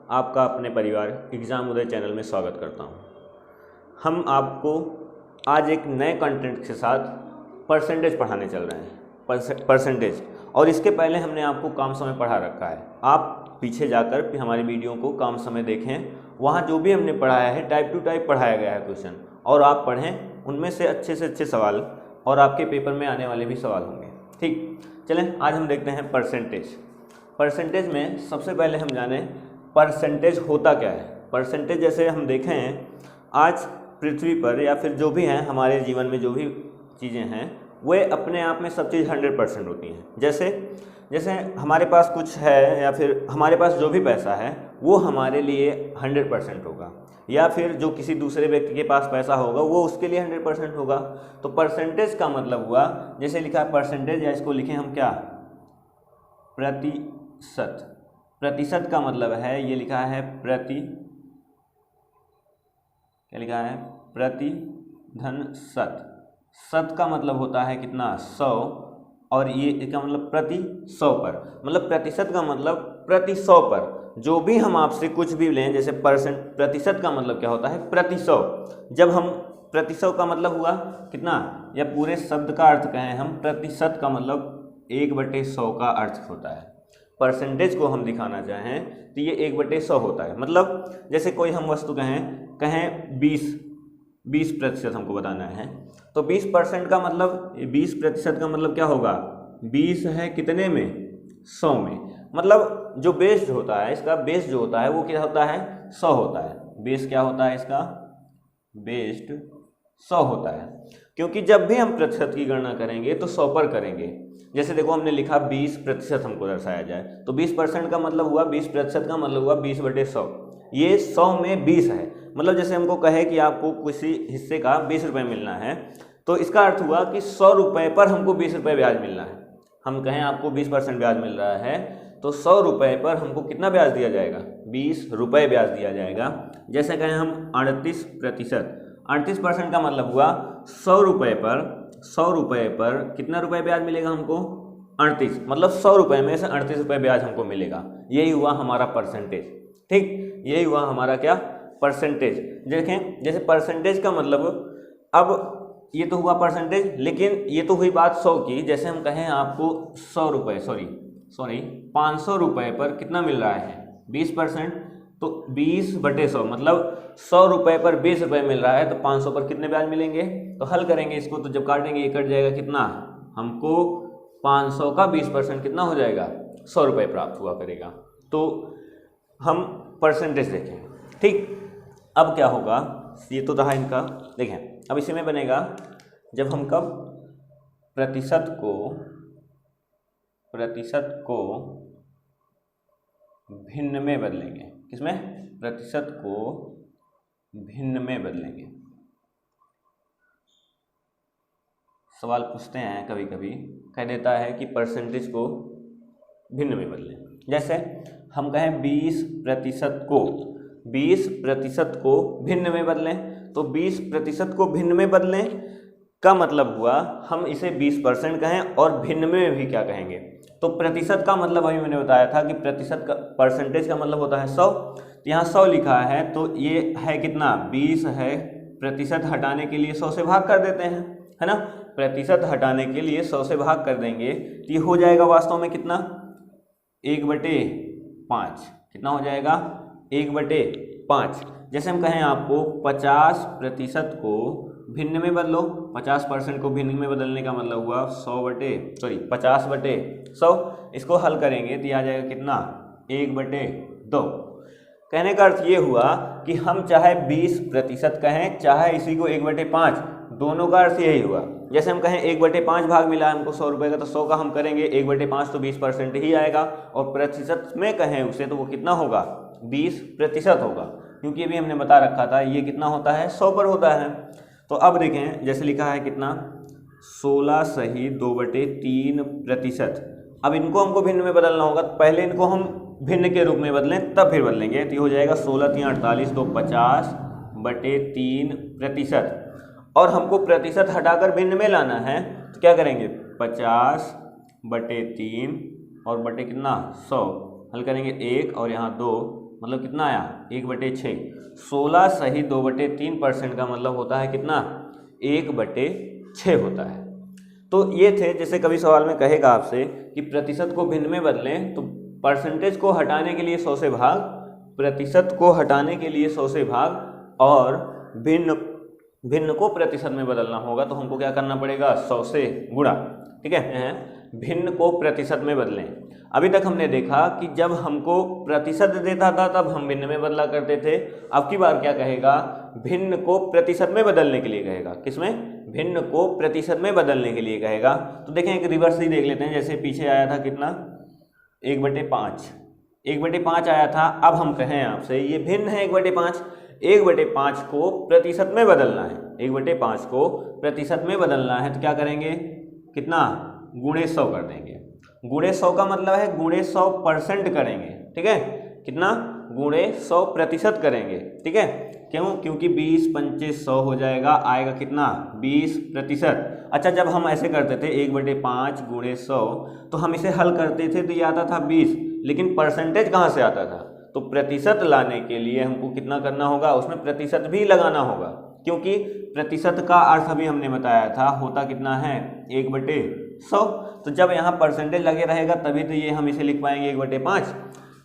आपका अपने परिवार एग्ज़ाम उदय चैनल में स्वागत करता हूं। हम आपको आज एक नए कंटेंट के साथ परसेंटेज पढ़ाने चल रहे हैं। परसेंटेज, और इसके पहले हमने आपको काम समय पढ़ा रखा है। आप पीछे जाकर फिर हमारी वीडियो को काम समय देखें, वहाँ जो भी हमने पढ़ाया है टाइप टू टाइप पढ़ाया गया है क्वेश्चन, और आप पढ़ें, उनमें से अच्छे सवाल और आपके पेपर में आने वाले भी सवाल होंगे। ठीक, चलें आज हम देखते हैं परसेंटेज। परसेंटेज में सबसे पहले हम जानें परसेंटेज होता क्या है। परसेंटेज जैसे हम देखें, आज पृथ्वी पर या फिर जो भी हैं हमारे जीवन में जो भी चीज़ें हैं वे अपने आप में सब चीज़ 100% होती हैं। जैसे हमारे पास कुछ है या फिर हमारे पास जो भी पैसा है वो हमारे लिए 100% होगा, या फिर जो किसी दूसरे व्यक्ति के पास पैसा होगा वो उसके लिए 100% होगा। तो परसेंटेज का मतलब हुआ, जैसे लिखा है परसेंटेज, या इसको लिखें हम क्या, प्रतिशत। प्रतिशत का मतलब है, ये लिखा है क्या लिखा है, प्रति धन शत। शत का मतलब होता है कितना, 100, और ये इसका मतलब प्रति 100 पर, मतलब प्रतिशत का मतलब प्रति 100 पर। जो भी हम आपसे कुछ भी लें, जैसे प्रतिशत का मतलब क्या होता है, प्रति 100। जब हम प्रति 100 का मतलब हुआ कितना, या पूरे शब्द का अर्थ कहें हम, प्रतिशत का मतलब 1/100 का अर्थ होता है। परसेंटेज को हम दिखाना चाहें तो ये 1/100 होता है। मतलब जैसे कोई हम वस्तु कहें 20% हमको बताना है, तो 20% का मतलब 20% का मतलब क्या होगा, 20 है कितने में, 100 में। मतलब जो बेस होता है, इसका बेस जो होता है वो क्या होता है, 100 होता है। बेस क्या होता है इसका, बेस्ड 100 होता है। क्योंकि जब भी हम प्रतिशत की गणना करेंगे तो 100 पर करेंगे। जैसे देखो हमने लिखा 20% हमको दर्शाया जाए, तो 20% का मतलब हुआ, 20% का मतलब हुआ 20/100। ये 100 में 20 है। मतलब जैसे हमको कहे कि आपको किसी हिस्से का 20 रुपये मिलना है, तो इसका अर्थ हुआ कि 100 रुपये पर हमको 20 रुपये ब्याज मिलना है। हम कहें आपको 20% ब्याज मिल रहा है, तो 100 रुपये पर हमको कितना ब्याज दिया जाएगा, 20 रुपये ब्याज दिया जाएगा। जैसे कहें हम 38%, 38% का मतलब हुआ 100 रुपये पर कितना रुपये ब्याज मिलेगा हमको, 38। मतलब 100 रुपये में से 38 रुपये ब्याज हमको मिलेगा। यही हुआ हमारा परसेंटेज। ठीक, यही हुआ हमारा क्या, परसेंटेज। देखें, जैसे परसेंटेज का मतलब, अब ये तो हुआ परसेंटेज, लेकिन ये तो हुई बात 100 की। जैसे हम कहें आपको 100 रुपये, सॉरी 500 रुपये पर कितना मिल रहा है, 20%, तो 20/100 मतलब 100 रुपये पर 20 रुपये मिल रहा है, तो 500 पर कितने ब्याज मिलेंगे। तो हल करेंगे इसको, तो जब काटेंगे ये कट जाएगा कितना, हमको 500 का 20% कितना हो जाएगा, 100 रुपये प्राप्त हुआ करेगा। तो हम परसेंटेज देखें। ठीक, अब क्या होगा, ये तो रहा इनका। देखें अब इसी में बनेगा, जब हम कब प्रतिशत को भिन्न में बदलेंगे। किसमें, प्रतिशत को भिन्न में बदलेंगे। सवाल पूछते हैं कभी कभी, कह देता है कि परसेंटेज को भिन्न में बदलें। जैसे हम कहें 20% को भिन्न में बदलें, तो 20% को भिन्न में बदलें का मतलब हुआ हम इसे 20% कहें, और भिन्न में भी क्या कहेंगे, तो प्रतिशत का मतलब अभी मैंने बताया था कि प्रतिशत का, परसेंटेज का मतलब होता है 100। तो यहाँ 100 लिखा है, तो ये है कितना, 20 है। प्रतिशत हटाने के लिए 100 से भाग कर देते हैं, है ना। प्रतिशत हटाने के लिए 100 से भाग कर देंगे, तो ये हो जाएगा वास्तव में कितना, 1/5। कितना हो जाएगा, 1/5। जैसे हम कहें आपको 50% को भिन्न में बदलो, 50% को भिन्न में बदलने का मतलब हुआ 50/100। इसको हल करेंगे तो आ जाएगा कितना, 1/2। कहने का अर्थ ये हुआ कि हम चाहे 20% कहें, चाहे इसी को 1/5, दोनों का अर्थ यही हुआ। जैसे हम कहें 1/5 भाग मिला हमको 100 रुपये का, तो 100 का हम करेंगे 1/5, तो 20% ही आएगा। और प्रतिशत में कहें उसे, तो वो कितना होगा, 20% होगा, क्योंकि अभी हमने बता रखा था ये कितना होता है, 100 पर होता है। तो अब देखें, जैसे लिखा है कितना, 16 सही 2/3%। अब इनको हमको भिन्न में बदलना होगा, तो पहले इनको हम भिन्न के रूप में बदलें, तब फिर बदलेंगे। तो ये हो जाएगा 16 × 48, तो 50/3%। और हमको प्रतिशत हटाकर भिन्न में लाना है, तो क्या करेंगे, 50/3 और बटे कितना, 100। हल करेंगे 1 और यहाँ 2, मतलब कितना आया 1/6। 16 सही 2/3% का मतलब होता है कितना 1/6 होता है। तो ये थे, जैसे कभी सवाल में कहेगा आपसे कि प्रतिशत को भिन्न में बदलें, तो परसेंटेज को हटाने के लिए 100 से भाग, प्रतिशत को हटाने के लिए 100 से भाग और भिन्न को प्रतिशत में बदलना होगा तो हमको क्या करना पड़ेगा 100 से गुणा। ठीक है, भिन्न को प्रतिशत में बदलें। अभी तक हमने देखा कि जब हमको प्रतिशत देता था तब हम भिन्न में बदला करते थे। अब की बार क्या कहेगा, भिन्न को प्रतिशत में बदलने के लिए कहेगा। किसमें, भिन्न को प्रतिशत में बदलने के लिए कहेगा। तो देखें एक रिवर्स ही देख लेते हैं। जैसे पीछे आया था कितना 1/5, 1/5 आया था। अब हम कहें आपसे ये भिन्न है 1/5, 1/5 को प्रतिशत में बदलना है, 1/5 को प्रतिशत में बदलना है तो क्या करेंगे, कितना गुणे 100 कर देंगे। गुणे 100 का मतलब है गुणे 100% करेंगे। ठीक है, कितना गुणे 100% करेंगे। ठीक है, क्यों, क्योंकि 20 25 100 हो जाएगा, आएगा कितना 20%। अच्छा, जब हम ऐसे करते थे 1/5 गुणे 100 तो हम इसे हल करते थे तो ये आता था 20, लेकिन परसेंटेज कहाँ से आता था, तो प्रतिशत लाने के लिए हमको कितना करना होगा, उसमें प्रतिशत भी लगाना होगा, क्योंकि प्रतिशत का अर्थ अभी हमने बताया था होता कितना है 1/100। तो जब यहाँ परसेंटेज लगे रहेगा तभी तो ये हम इसे लिख पाएंगे 1/5।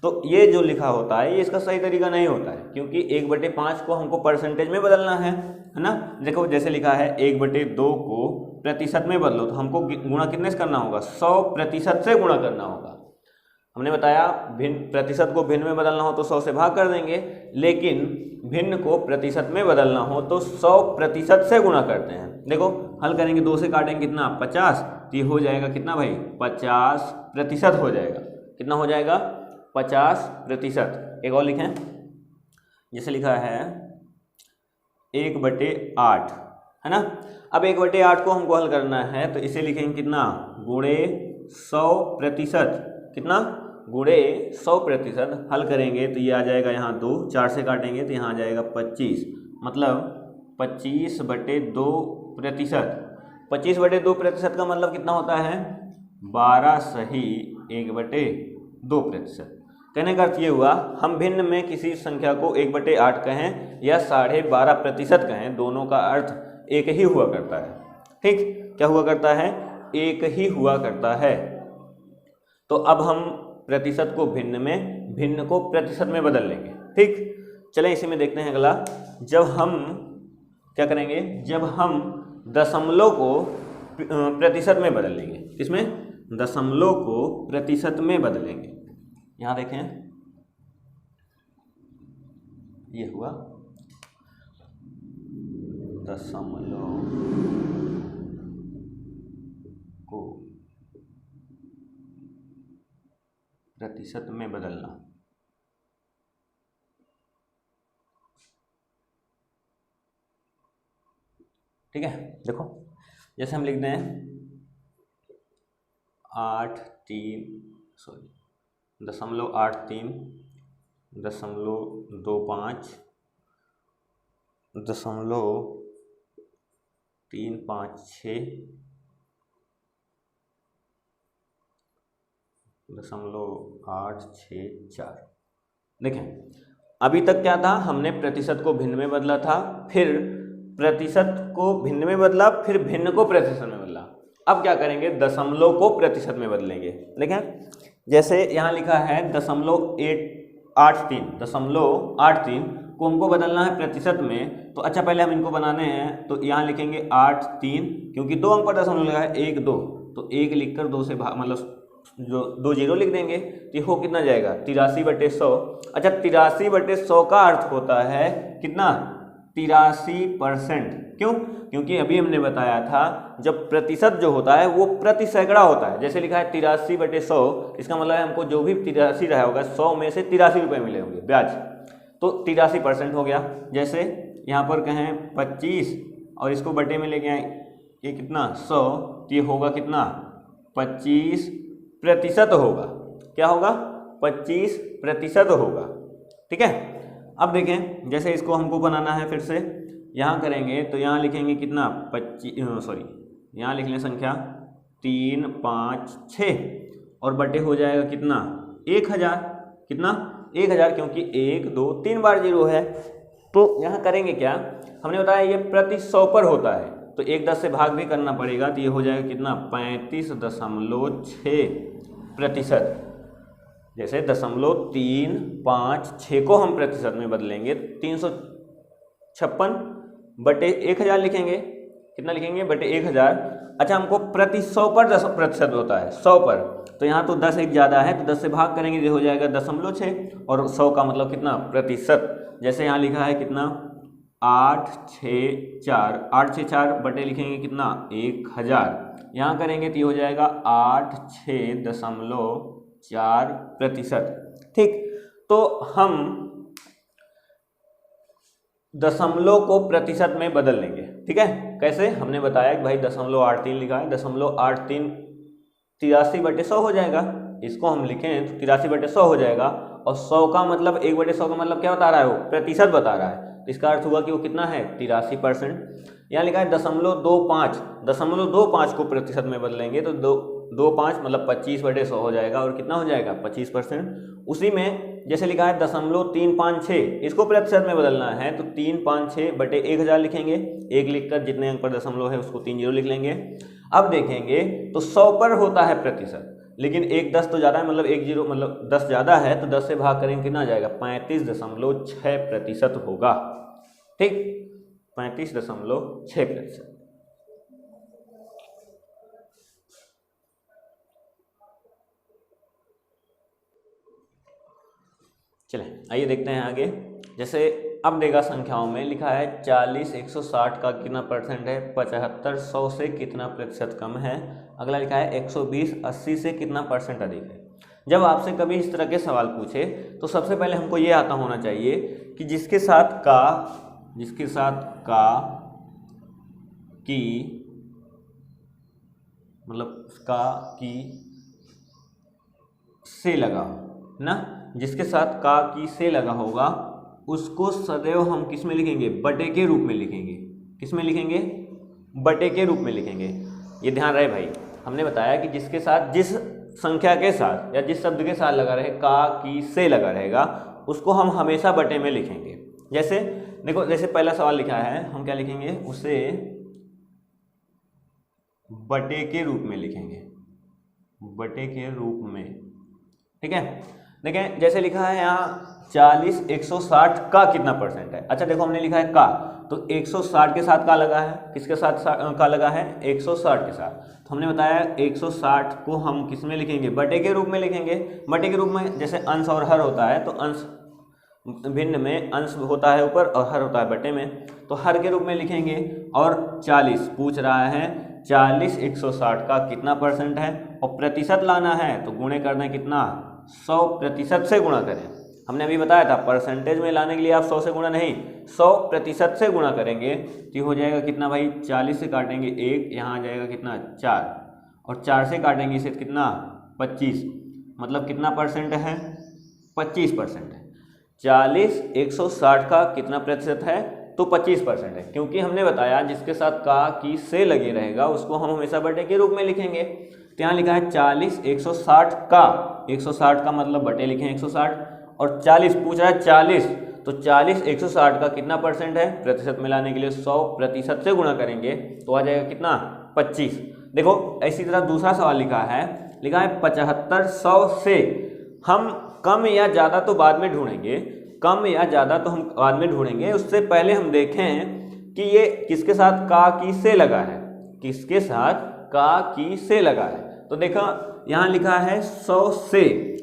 तो ये जो लिखा होता है ये इसका सही तरीका नहीं होता है, क्योंकि 1/5 को हमको परसेंटेज में बदलना है ना। देखो जैसे लिखा है 1/2 को प्रतिशत में बदलो, तो हमको गुणा कितने से करना होगा, 100% से गुणा करना होगा। हमने बताया भिन्न प्रतिशत को भिन्न में बदलना हो तो 100 से भाग कर देंगे, लेकिन भिन्न को प्रतिशत में बदलना हो तो 100% से गुणा करते हैं। देखो हल करेंगे, 2 से काटेंगे कितना 50, तो ये हो जाएगा कितना भाई 50% हो जाएगा। कितना हो जाएगा 50%। एक और लिखें, जैसे लिखा है 1/8 है ना। अब 1/8 को हमको हल करना है तो इसे लिखेंगे कितना गुणे 100%, कितना गुणे 100%। हल करेंगे तो ये आ जाएगा यहाँ 2, 4 से काटेंगे तो यहाँ आ जाएगा 25, मतलब 25/2%। 25/2% का मतलब कितना होता है 12 सही 1/2%। कहने का अर्थ ये हुआ, हम भिन्न में किसी संख्या को 1/8 कहें या 12.5% कहें, दोनों का अर्थ एक ही हुआ करता है। ठीक, क्या हुआ करता है, एक ही हुआ करता है। तो अब हम प्रतिशत को भिन्न में, भिन्न को प्रतिशत में बदल लेंगे। ठीक, चलें इसी में देखते हैं अगला। जब हम क्या करेंगे, जब हम दशमलव को प्रतिशत में बदल लेंगे, इसमें दशमलव को प्रतिशत में बदलेंगे। यहाँ देखें ये हुआ दशमलव को प्रतिशत में बदलना। ठीक है, देखो जैसे हम लिखते हैं 0.864 देखें अभी तक क्या था, हमने प्रतिशत को भिन्न में बदला था, फिर प्रतिशत को भिन्न में बदला, फिर भिन्न को प्रतिशत में बदला। अब क्या करेंगे, दशमलव को प्रतिशत में बदलेंगे। देखें जैसे यहाँ लिखा है 0.83 को हमको बदलना है प्रतिशत में। तो अच्छा पहले हम इनको बनाने हैं, तो यहाँ लिखेंगे 83, क्योंकि 2 अंक पर दशमलव लगा है 1 2, तो 1 लिखकर 2 से भाग, मतलब जो 2 0 लिख देंगे तो ये हो कितना जाएगा 83/100। अच्छा 83/100 का अर्थ होता है कितना 83%। क्यों, क्योंकि अभी हमने बताया था जब प्रतिशत जो होता है वो प्रति सैकड़ा होता है। जैसे लिखा है 83/100, इसका मतलब है हमको जो भी 83 रहा होगा 100 में से 83 रुपये मिले होंगे ब्याज, तो 83% हो गया। जैसे यहाँ पर कहें 25 और इसको बटे में ले गए ये कितना 100, तो ये होगा कितना 25% होगा। क्या होगा 25% होगा। ठीक है, अब देखें जैसे इसको हमको बनाना है, फिर से यहाँ करेंगे तो यहाँ लिखेंगे कितना 25, यहाँ लिख लें संख्या 3 5 6 और बटे हो जाएगा कितना 1000, कितना 1000, क्योंकि 1 2 3 बार 0 है। तो यहाँ करेंगे क्या, हमने बताया ये प्रति 100 पर होता है, तो 1 10 से भाग भी करना पड़ेगा, तो ये हो जाएगा कितना 35.6%। जैसे 0.356 को हम प्रतिशत में बदलेंगे 356 बटे 1000 लिखेंगे। कितना लिखेंगे, बटे 1000। अच्छा, हमको प्रति 100 पर 10% होता है, 100 पर, तो यहाँ तो 10 एक ज़्यादा है, तो 10 से भाग करेंगे, ये हो जाएगा 0.6, और 100 का मतलब कितना प्रतिशत। जैसे यहाँ लिखा है कितना 864 बटे लिखेंगे कितना 1000, यहाँ करेंगे तो ये हो जाएगा 86.4%। ठीक, तो हम दशमलव को प्रतिशत में बदल लेंगे। ठीक है, कैसे, हमने बताया कि भाई 0.83 लिखा है, 0.83 83/100 हो जाएगा। इसको हम लिखें तो 83/100 हो जाएगा, और 100 का मतलब 1/100 का मतलब क्या बता रहा है, वो प्रतिशत बता रहा है, तो इसका अर्थ हुआ कि वो कितना है 83%। यहाँ लिखा है 0.25 को प्रतिशत में बदलेंगे तो 25 मतलब 25/100 हो जाएगा, और कितना हो जाएगा 25%। उसी में जैसे लिखा है 0.356, इसको प्रतिशत में बदलना है तो 356 बटे 1000 लिखेंगे, 1 लिखकर जितने अंक पर दशमलव है उसको 3 0 लिख लेंगे। अब देखेंगे तो 100 पर होता है प्रतिशत, लेकिन 1 10 तो ज़्यादा है, मतलब 1 0 मतलब 10 ज़्यादा है, तो 10 से भाग करेंगे कितना आ जाएगा 35.6% होगा। ठीक, 35.6%। चलें आइए देखते हैं आगे। जैसे अब देगा संख्याओं में लिखा है 40 160 का कितना परसेंट है, 75 100 से कितना प्रतिशत कम है। अगला लिखा है 120 80 से कितना परसेंट अधिक है। जब आपसे कभी इस तरह के सवाल पूछे तो सबसे पहले हमको ये आता होना चाहिए कि जिसके साथ का की मतलब का की से लगा हो ना, जिसके साथ का की से लगा होगा उसको सदैव हम किस में लिखेंगे, बटे के रूप में लिखेंगे। किस में लिखेंगे, बटे के रूप में लिखेंगे। ये ध्यान रहे भाई, हमने बताया कि जिसके साथ, जिस संख्या के साथ या जिस शब्द के साथ लगा रहे का की से लगा रहेगा उसको हम हमेशा बटे में लिखेंगे। जैसे देखो, जैसे पहला सवाल लिखा है, हम क्या लिखेंगे, उसे बटे के रूप में लिखेंगे, बटे के रूप में। ठीक है, देखें जैसे लिखा है यहाँ 40 160 का कितना परसेंट है। अच्छा देखो, हमने लिखा है का, तो 160 के साथ का लगा है, किसके साथ का लगा है 160 के साथ, तो हमने बताया 160 को हम किस में लिखेंगे, बटे के रूप में लिखेंगे। बटे के रूप में जैसे अंश और हर होता है, तो अंश भिन्न में अंश होता है ऊपर और हर होता है बटे में, तो हर के रूप में लिखेंगे। और 40 पूछ रहा है 40 160 का कितना परसेंट है, और प्रतिशत लाना है तो गुणे करना है कितना 100% से गुणा करें। हमने अभी बताया था परसेंटेज में लाने के लिए आप 100 से गुणा नहीं 100% से गुणा करेंगे, तो ये हो जाएगा कितना भाई, 40 से काटेंगे 1, यहाँ आ जाएगा कितना 4, और 4 से काटेंगे इसे कितना 25, मतलब कितना परसेंट है 25% है। 40 160 का कितना प्रतिशत है, तो 25% है, क्योंकि हमने बताया जिसके साथ का की से लगे रहेगा उसको हम हमेशा बटे के रूप में लिखेंगे। तो यहाँ लिखा है 40 160 का, 160 का मतलब बटे लिखे 160, और 40 पूछ रहा है 40, तो 40 160 का कितना परसेंट है, प्रतिशत में लाने के लिए 100% से गुणा करेंगे तो आ जाएगा कितना 25। देखो इसी तरह दूसरा सवाल लिखा है 75 100 से। हम कम या ज़्यादा तो बाद में ढूंढेंगे, कम या ज़्यादा तो हम बाद में ढूंढेंगे, उससे पहले हम देखें कि ये किसके साथ का की से लगा है, किसके साथ का की से लगा है। तो देखा यहाँ लिखा है 100 से,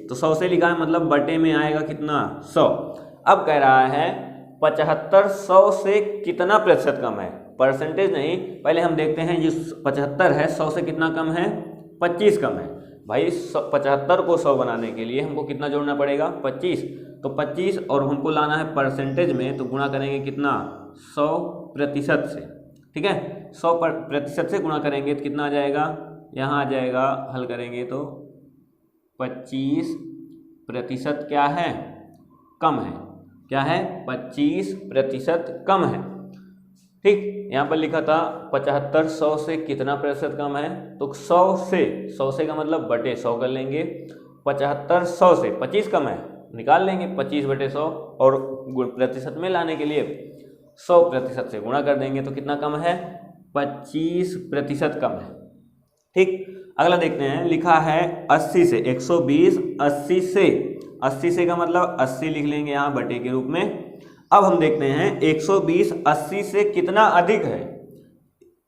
तो 100 से लिखा है मतलब बटे में आएगा कितना 100। अब कह रहा है 75 100 से कितना प्रतिशत कम है, परसेंटेज नहीं, पहले हम देखते हैं जिस 75 है 100 से कितना कम है, 25 कम है। भाई 75 को 100 बनाने के लिए हमको कितना जोड़ना पड़ेगा 25, तो 25 और हमको लाना है परसेंटेज में, तो गुणा करेंगे कितना 100% से। ठीक है, 100% से गुणा करेंगे तो कितना आ जाएगा, यहाँ आ जाएगा, हल करेंगे तो 25% क्या है, कम है, क्या है 25% कम है। ठीक, यहाँ पर लिखा था 75 100 से कितना प्रतिशत कम है, तो 100 से का मतलब बटे 100 कर लेंगे। 75 100 से 25 कम है, निकाल लेंगे 25/100 और प्रतिशत में लाने के लिए 100% से गुणा कर देंगे तो कितना कम है, 25% कम है। ठीक, अगला देखते हैं, लिखा है 80 से 120, 80 से का मतलब 80 लिख लेंगे यहाँ बटे के रूप में। अब हम देखते हैं 120 80 से कितना अधिक है,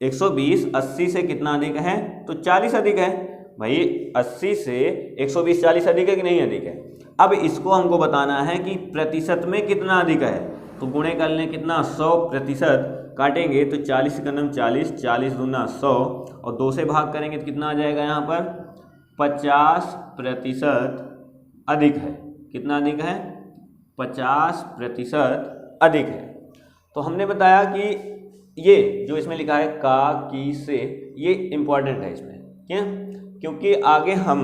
120 80 से कितना अधिक है, तो 40 अधिक है भाई। 80 से 120 40 अधिक है कि नहीं अधिक है। अब इसको हमको बताना है कि प्रतिशत में कितना अधिक है, तो गुणे कर लें कितना, 100%, काटेंगे तो 40 का नाम 40, 40 दूना 100 और 2 से भाग करेंगे तो कितना आ जाएगा यहाँ पर, 50% अधिक है। कितना अधिक है, 50% अधिक है। तो हमने बताया कि ये जो इसमें लिखा है का, की, से, ये इम्पॉर्टेंट है इसमें, क्यों, क्योंकि आगे हम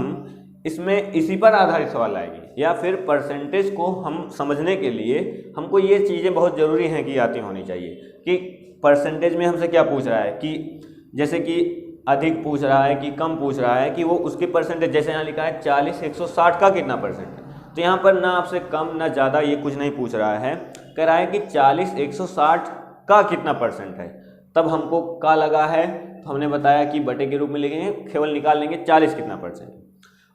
इसमें इसी पर आधारित सवाल आएंगे, या फिर परसेंटेज को हम समझने के लिए हमको ये चीज़ें बहुत ज़रूरी हैं कि आती होनी चाहिए कि परसेंटेज में हमसे क्या पूछ रहा है, कि जैसे कि अधिक पूछ रहा है कि कम पूछ रहा है, कि वो उसके परसेंटेज, जैसे यहाँ लिखा है 40 160 का कितना परसेंट है, तो यहाँ पर ना आपसे कम ना ज़्यादा ये कुछ नहीं पूछ रहा है, कह रहा है कि 40 160 का कितना परसेंट है। तब हमको का लगा है तो हमने बताया कि बटे के रूप में लिखेंगे, केवल निकाल लेंगे 40 कितना परसेंट।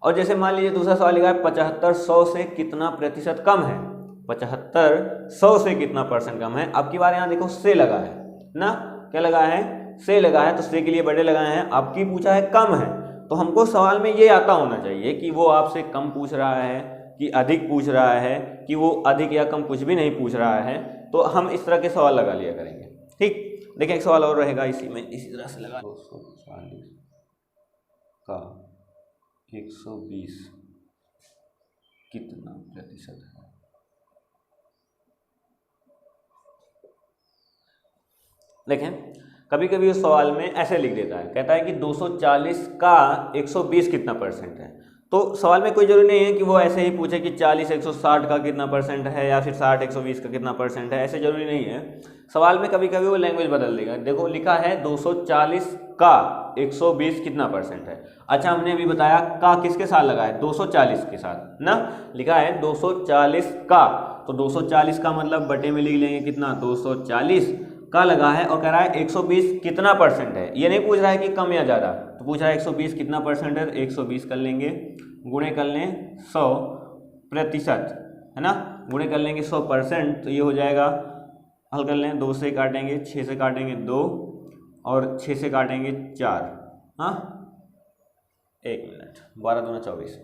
और जैसे मान लीजिए दूसरा सवाल लिखा है 75 100 से कितना प्रतिशत कम है, 75 100 से कितना परसेंट कम है। अब की बार यहाँ देखो से लगा है ना, क्या लगा है, से लगा है, तो से के लिए बड़े लगाए हैं। आपकी पूछा है कम है, तो हमको सवाल में ये आता होना चाहिए कि वो आपसे कम पूछ रहा है कि अधिक पूछ रहा है, कि वो अधिक या कम कुछ भी नहीं पूछ रहा है। तो हम इस तरह के सवाल लगा लिया करेंगे। ठीक, देखिए एक सवाल और रहेगा इसी में, इसी तरह से लगा, 240 का 120 कितना प्रतिशत है। देखें कभी कभी उस सवाल में ऐसे लिख देता है, कहता है कि 240 का 120 कितना परसेंट है। तो सवाल में कोई जरूरी नहीं है कि वो ऐसे ही पूछे कि 40 160 का कितना परसेंट है या फिर 60 120 का कितना परसेंट है, ऐसे जरूरी नहीं है। सवाल में कभी कभी वो लैंग्वेज बदल देगा। देखो लिखा है 240 का 120 कितना परसेंट है। अच्छा, हमने अभी बताया का किसके साथ लगा है, 240 के साथ ना, लिखा है 240 का, तो 240 का मतलब बटे में लिख लेंगे कितना, 240 का लगा है और कह रहा है 120 कितना परसेंट है। ये नहीं पूछ रहा है कि कम या ज़्यादा, तो पूछ रहा है 120 कितना परसेंट है। 120 कर लेंगे, गुणे कर लें 100%, है ना, गुणे कर लेंगे 100%, तो ये हो जाएगा, हल कर लें, 2 से काटेंगे, 6 से काटेंगे 2 और 6 से काटेंगे 4, हाँ 1 मिनट, 12 दूना 24,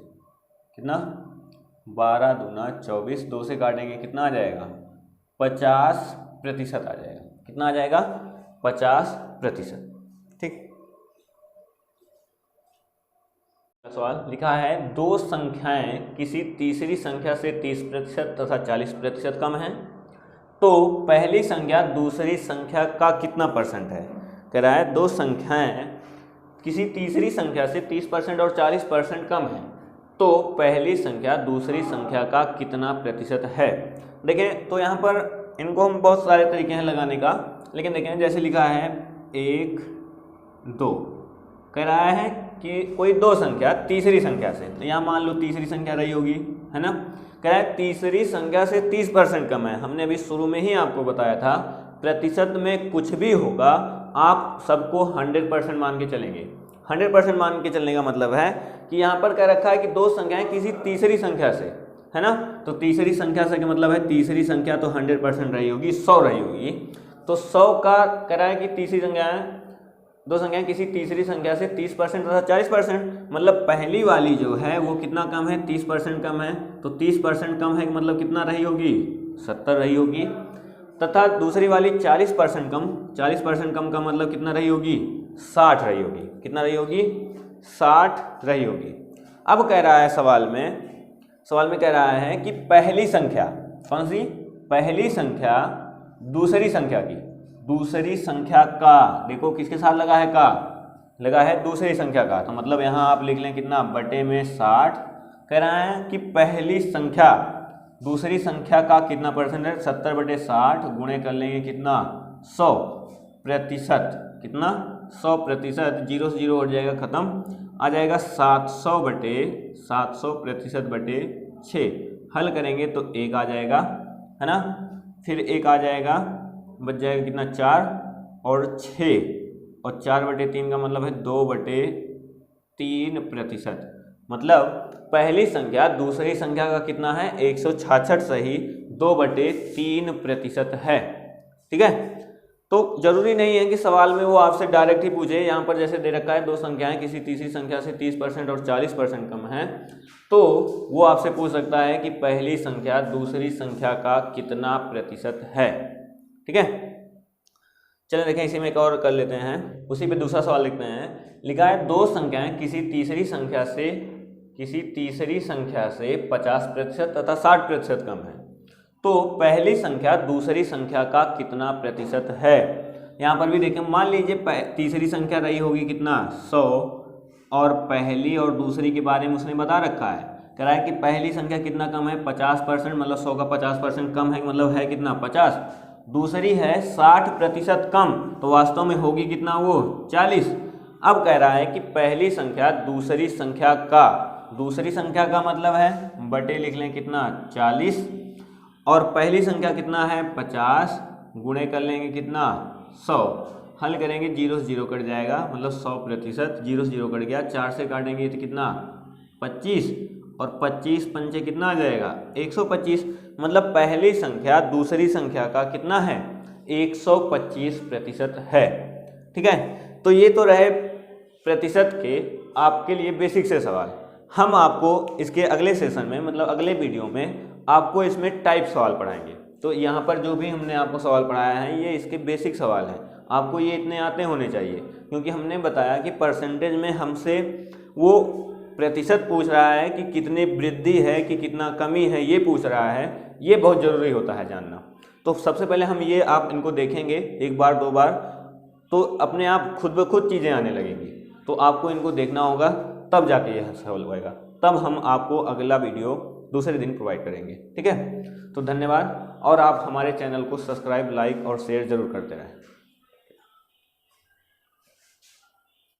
कितना, 12 दूना 24, 2 से काटेंगे कितना आ जाएगा, 50% आ जाएगा। कितना आ जाएगा, 50%। ठीक, सवाल लिखा है दो संख्याएं किसी तीसरी संख्या से 30% तथा 40% कम हैं, तो पहली संख्या दूसरी संख्या का कितना परसेंट है। कह रहा है दो संख्याएं किसी तीसरी संख्या से 30% और 40% कम है, तो पहली संख्या दूसरी संख्या का कितना प्रतिशत है। देखें तो यहाँ पर इनको हम बहुत सारे तरीके हैं लगाने का, लेकिन देखें जैसे लिखा है 1 2, कह रहा है कि कोई दो संख्या तीसरी संख्या से, तो यहाँ मान लो तीसरी संख्या रही होगी, है ना, कह रहा है तीसरी संख्या से 30% कम है। हमने अभी शुरू में ही आपको बताया था प्रतिशत में कुछ भी होगा आप सबको 100% मान के चलेंगे। 100% मान के चलने का मतलब है कि यहाँ पर कह रखा है कि दो संख्याएं किसी तीसरी संख्या से, है ना, तो तीसरी संख्या से क्या मतलब है, तीसरी संख्या तो 100% रही होगी, 100 रही होगी, तो 100 का कह रहा है कि तीसरी संख्याएं, दो संख्याएं किसी तीसरी संख्या से 30% तथा 40%, मतलब पहली वाली जो है वो कितना कम है, 30% कम है, तो 30% कम है मतलब कितना रही होगी, 70 रही होगी, तथा दूसरी वाली 40% कम, 40% कम का मतलब कितना रही होगी, 60 रही होगी। कितना रही होगी, 60 रही होगी। अब कह रहा है सवाल में कह रहा है कि पहली संख्या कौन सी, पहली संख्या दूसरी संख्या की, दूसरी संख्या का, देखो किसके साथ लगा है, का लगा है दूसरी संख्या का, तो मतलब यहाँ आप लिख लें कितना, बटे में 60। कह रहा है कि पहली संख्या दूसरी संख्या का कितना परसेंट है, 70/60, गुणे कर लेंगे कितना, 100%, कितना 100%, 0 से 0 हो जाएगा खत्म, आ जाएगा 700/700%/6, हल करेंगे तो 1 आ जाएगा, है ना, फिर 1 आ जाएगा, बच जाएगा कितना 4 और 6, और 4/3 का मतलब है 2/3%। मतलब पहली संख्या दूसरी संख्या का कितना है 166 सही 2/3% है। ठीक है, तो जरूरी नहीं है कि सवाल में वो आपसे डायरेक्ट ही पूछे। यहाँ पर जैसे दे रखा है 2 संख्याएं किसी तीसरी संख्या से 30% और 40% कम है, तो वो आपसे पूछ सकता है कि पहली संख्या दूसरी संख्या का कितना प्रतिशत है। ठीक है, चलिए देखें इसी में एक और कर लेते हैं, उसी पे दूसरा सवाल लिखते हैं। लिखा है 2 संख्याएं किसी तीसरी संख्या से 50% तथा 60% कम है, तो पहली संख्या दूसरी संख्या का कितना प्रतिशत है। यहाँ पर भी देखें, मान लीजिए तीसरी संख्या रही होगी कितना 100, और पहली और दूसरी के बारे में उसने बता रखा है, कह रहा है कि पहली संख्या कितना कम है 50%, मतलब 100 का 50% कम है, मतलब है कितना 50। दूसरी है 60% कम, तो वास्तव में होगी कितना वो 40। अब कह रहा है कि पहली संख्या दूसरी संख्या का मतलब है बटे लिख लें कितना 40, और पहली संख्या कितना है 50, गुणे कर लेंगे कितना 100, हल करेंगे 0 से 0 कट जाएगा, मतलब 100%, 0 से 0 कट गया, 4 से काटेंगे तो कितना 25, और 25 पंचे कितना आ जाएगा 125, मतलब पहली संख्या दूसरी संख्या का कितना है 125% है। ठीक है, तो ये तो रहे प्रतिशत के आपके लिए बेसिक से सवाल। हम आपको इसके अगले सेशन में, मतलब अगले वीडियो में आपको इसमें टाइप सवाल पढ़ाएंगे। तो यहाँ पर जो भी हमने आपको सवाल पढ़ाया है ये इसके बेसिक सवाल हैं, आपको ये इतने आते होने चाहिए, क्योंकि हमने बताया कि परसेंटेज में हमसे वो प्रतिशत पूछ रहा है कि कितनी वृद्धि है कि कितना कमी है, ये पूछ रहा है, ये बहुत ज़रूरी होता है जानना। तो सबसे पहले हम ये आप इनको देखेंगे 1 बार 2 बार, तो अपने आप खुद ब खुद चीज़ें आने लगेंगी, तो आपको इनको देखना होगा, तब जाके यह सवाल होएगा, तब हम आपको अगला वीडियो दूसरे दिन प्रोवाइड करेंगे। ठीक है, तो धन्यवाद, और आप हमारे चैनल को सब्सक्राइब, लाइक और शेयर जरूर करते रहें।